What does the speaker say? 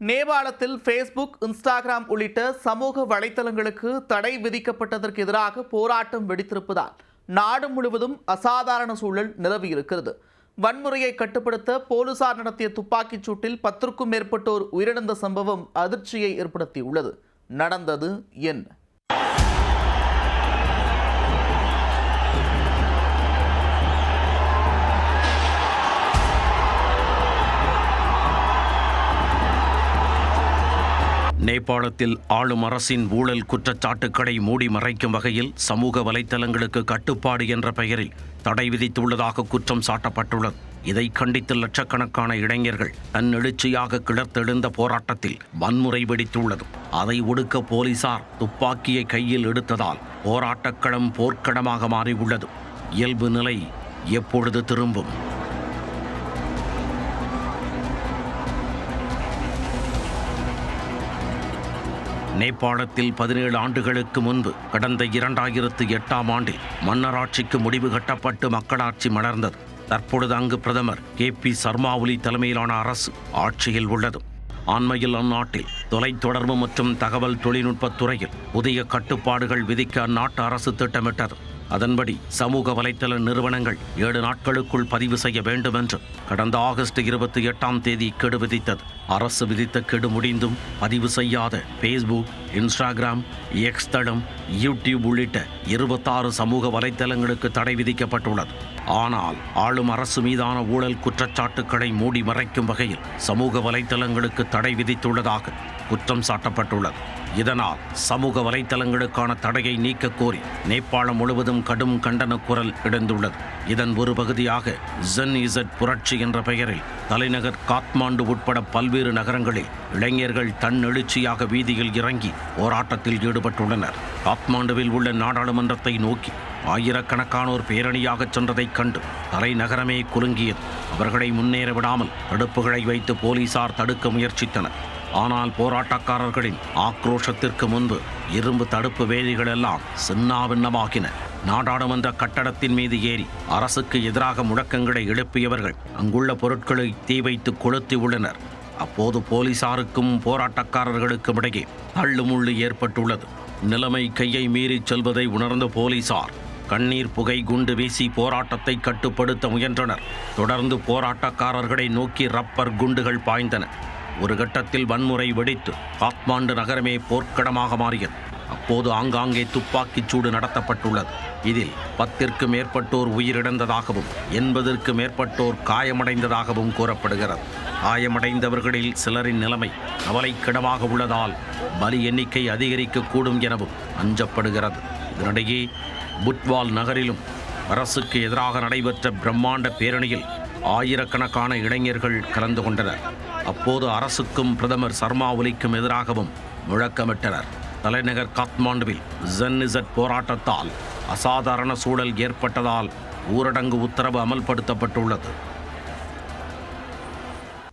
நேபாளத்தில் Facebook, Instagram உள்ளிட்ட சமூக வலைதளங்களுக்கு தடை விதிக்கப்பட்டதற்கு எதிராக போராட்டம் வெடித்திருப்பதால் நாடு முழுவதும் அசாதாரண சூழல் நிலவியிருக்கிறது. வன்முறையை கட்டுப்படுத்த போலீசார் நடத்திய துப்பாக்கிச் சூட்டில் 10க்கும் மேற்பட்டோர் உயிரிழந்த சம்பவம் அதிர்ச்சியை ஏற்படுத்தியுள்ளது. நடந்தது என்ன? நேபாளத்தில் ஆளும் அரசின் ஊழல் குற்றச்சாட்டுக்களை மூடி மறைக்கும் வகையில் சமூக வலைத்தளங்களுக்கு கட்டுப்பாடு என்ற பெயரில் தடை விதித்துள்ளதாக குற்றம் சாட்டப்பட்டுள்ளது. இதை கண்டித்து லட்சக்கணக்கான இளைஞர்கள் தன்னெழுச்சியாக கிளர்த்தெழுந்த போராட்டத்தில் வன்முறை வெடித்துள்ளது. அதை ஒடுக்க போலீசார் துப்பாக்கியை கையில் எடுத்ததால் போராட்டக்களம் போர்க்களமாக மாறியுள்ளது. இயல்பு நிலை எப்பொழுது திரும்பும்? நேபாளத்தில் 17 ஆண்டுகளுக்கு முன்பு கடந்த 2008ஆம் ஆண்டில் மன்னராட்சிக்கு முடிவு கட்டப்பட்டு மக்களாட்சி மலர்ந்தது. தற்பொழுது அங்கு பிரதமர் KP சர்மா ஒலி தலைமையிலான அரசு ஆட்சியில் உள்ளது. அண்மையில் அந்நாட்டில் தொலைத்தொடர்பு மற்றும் தகவல் தொழில்நுட்பத் துறையில் புதிய கட்டுப்பாடுகள் விதிக்க அந்நாட்டு அரசு திட்டமிட்டது. அதன்படி சமூக வலைத்தள நிறுவனங்கள் 7 நாட்களுக்குள் பதிவு செய்ய வேண்டும் என்று கடந்த ஆகஸ்ட் 28ஆம் தேதி கெடு விதித்தது. அரசு விதித்த கெடு முடிந்தும் பதிவு செய்யாத ஃபேஸ்புக், இன்ஸ்டாகிராம், எக்ஸ் தளம், யூடியூப் உள்ளிட்ட 26 சமூக வலைத்தளங்களுக்கு தடை விதிக்கப்பட்டுள்ளது. ஆனால் ஆளும் அரசு மீதான ஊழல் குற்றச்சாட்டுக்களை மூடி மறைக்கும் வகையில் சமூக வலைத்தளங்களுக்கு தடை விதித்துள்ளதாக குற்றம் சாட்டப்பட்டுள்ளது. இதனால் சமூக வலைத்தளங்களுக்கான தடையை நீக்க கோரி நேபாளம் முழுவதும் கடும் கண்டன குரல் எழுந்துள்ளது. இதன் ஒரு பகுதியாக ஜென் இசட் புரட்சி என்ற பெயரில் தலைநகர் காத்மாண்டு உட்பட பல்வேறு நகரங்களில் இளைஞர்கள் தன்னெழுச்சியாக வீதியில் இறங்கி போராட்டத்தில் ஈடுபட்டுள்ளனர். காத்மாண்டுவில் உள்ள நாடாளுமன்றத்தை நோக்கி ஆயிரக்கணக்கானோர் பேரணியாக சென்றதைக் கண்டு தலைநகரமே குலுங்கியது. அவர்களை முன்னேற விடாமல் தடுப்புகளை வைத்து போலீசார் தடுக்க முயற்சித்தனர். ஆனால் போராட்டக்காரர்களின் ஆக்ரோஷத்திற்கு முன்பு இரும்பு தடுப்பு வேலிகள் எல்லாம் சின்னாபின்னமாகின. நாடாளுமன்ற கட்டடத்தின் மீது ஏறி அரசுக்கு எதிராக முழக்கங்களை எழுப்பியவர்கள் அங்குள்ள பொருட்களை தீ வைத்து கொளுத்தி உள்ளனர். அப்போது போலீசாருக்கும் போராட்டக்காரர்களுக்கும் இடையே தள்ளுமுள்ளு ஏற்பட்டுள்ளது. நிலைமை கையை மீறி செல்வதை உணர்ந்த போலீசார் கண்ணீர் புகை குண்டு வீசி போராட்டத்தை கட்டுப்படுத்த முயன்றனர். தொடர்ந்து போராட்டக்காரர்களை நோக்கி ரப்பர் குண்டுகள் பாய்ந்தன. ஒரு கட்டத்தில் வன்முறை வெடித்து காத்மாண்டு நகரமே போர்க்களமாக மாறியது. அப்போது ஆங்காங்கே துப்பாக்கிச் சூடு நடத்தப்பட்டுள்ளது. இதில் 10க்கும் மேற்பட்டோர் உயிரிழந்ததாகவும் 80க்கும் மேற்பட்டோர் காயமடைந்ததாகவும் கூறப்படுகிறது. காயமடைந்தவர்களில் சிலரின் நிலைமை கவலைக்கிடமாக உள்ளதால் பலி எண்ணிக்கை அதிகரிக்கக்கூடும் எனவும் அஞ்சப்படுகிறது. இதனிடையே புட்வால் நகரிலும் அரசுக்கு எதிராக நடைபெற்ற பிரம்மாண்ட பேரணியில் ஆயிரக்கணக்கான இளைஞர்கள் கலந்து கொண்டனர். அப்போது அரசுக்கும் பிரதமர் சர்மா ஒலிக்கும் எதிராகவும் முழக்கமிட்டனர். தலைநகர் காத்மாண்டுவில் ஜென் இசட் போராட்டத்தால் அசாதாரண சூழல் ஏற்பட்டதால் ஊரடங்கு உத்தரவு அமல்படுத்தப்பட்டுள்ளது.